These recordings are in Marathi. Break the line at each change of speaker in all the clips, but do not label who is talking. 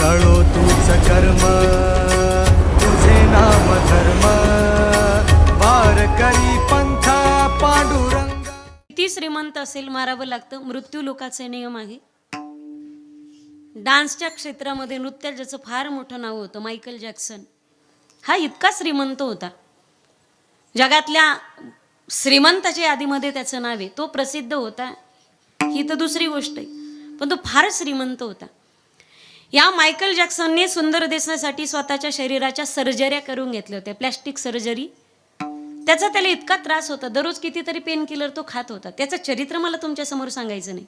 तळो तूच कर्म तुझे नाम धर्म वार करी पंथा पांडुरंग.
किती श्रीमंत असेल मारावं लागतं, मृत्यू लोकाचे नियम आहे. डान्सच्या क्षेत्रामध्ये नृत्यात ज्याचं फार मोठं नाव होतं मायकल जॅक्सन, हा इतका श्रीमंत होता, जगातल्या श्रीमंताच्या यादीमध्ये त्याचं नाव आहे. तो प्रसिद्ध होता ही तर दुसरी गोष्ट आहे, पण तो फारच श्रीमंत होता. या मायकल जॅक्सनने सुंदर दिसण्यासाठी स्वतःच्या शरीराच्या सर्जऱ्या करून घेतल्या होत्या, प्लॅस्टिक सर्जरी. त्याचा त्याला इतका त्रास होता, दररोज कितीतरी पेन किलर तो खात होता. त्याचं चरित्र मला तुमच्यासमोर सांगायचं नाही,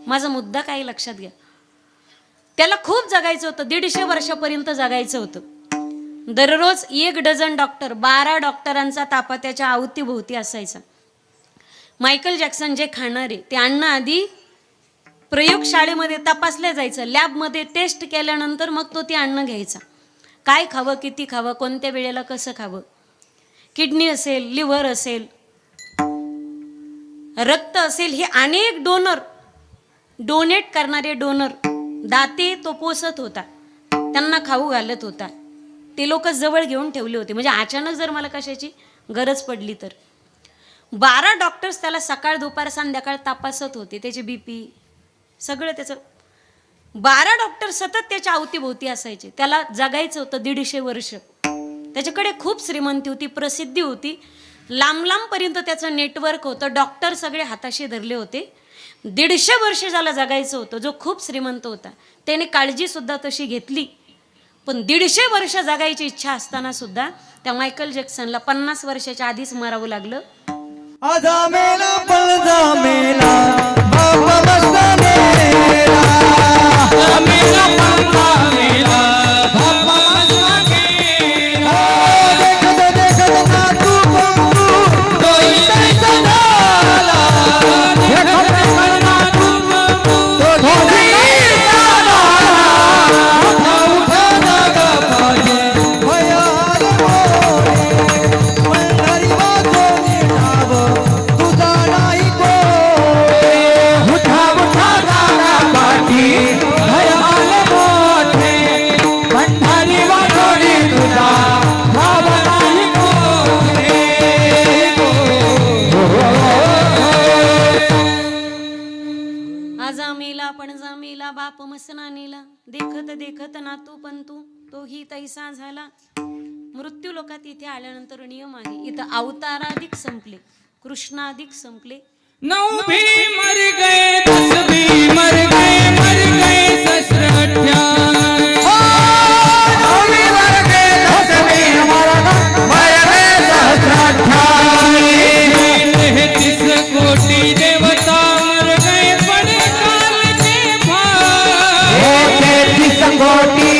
माझा मुद्दा काही लक्षात घ्या. त्याला खूप जगायचं होतं, 150 वर्षापर्यंत जगायचं होतं. दररोज 1 डझन डॉक्टर, 12 डॉक्टरांचा तापा त्याच्या अवतीभोवती असायचा. मायकल जॅक्सन जे खाणारे ते अन्न आधी प्रयोगशाळेमध्ये तपासलं जायचं, लॅबमध्ये टेस्ट केल्यानंतर मग तो ते अन्न घ्यायचा. काय खावं, किती खावं, कोणत्या वेळेला कसं खावं. किडनी असेल, लिव्हर असेल, रक्त असेल, हे अनेक डोनेट करणारे डोनर दाते तो पोसत होता, त्यांना खाऊ घालत होता. ते लोक जवळ घेऊन ठेवले होते, म्हणजे अचानक जर मला कशाची गरज पडली तर. 12 डॉक्टर्स त्याला सकाळ दुपार संध्याकाळ तपासत होते, त्याचे BP सगळं त्याचं. 12 डॉक्टर सतत त्याच्या अवतीभोवती असायचे. त्याला जगायचं होतं 150 वर्ष. त्याच्याकडे खूप श्रीमंती होती, प्रसिद्धी होती, लांब लांबपर्यंत त्याचं नेटवर्क होतं, डॉक्टर सगळे हाताशी धरले होते. 150 वर्ष ज्याला जगायचं होतं, जो खूप श्रीमंत होता, त्याने काळजी सुद्धा तशी घेतली. पण 150 वर्ष जगायची इच्छा असताना सुद्धा त्या मायकल जॅक्सनला 50 वर्षाच्या आधीच मरावं लागलं.
आजा मेला पळजा मेला बाबा बसला मेला. मेला पळजा मेला बाबा बसला मेला. देखत ना तू बंधू तोही तैसा झाला. देखत ना तू बंधू तोही तैसा झाला. उठा जागा पाहिजे भयाल मोरे पंढरी वाजवणे नाव तुझा नाही कोरे. उठा उठा जागा पाठी भयाल मोठे पंढरी वाजवणे तुझा नाव नाही कोरे.
आजा मेला पणजा मेला बाप मसना नेला. देखत देखत नातू पंतू तोही तैसा झाला. मृत्यू लोकात इथे आल्यानंतर नियम आहे, इथं अवताराधिक संपले, कृष्णाधिक संपले.
9 भी मर गए, 10 भी मर गए ससरठ्या. कोटि देवता मर गए, बड़े काल के भाई. 33 कोटि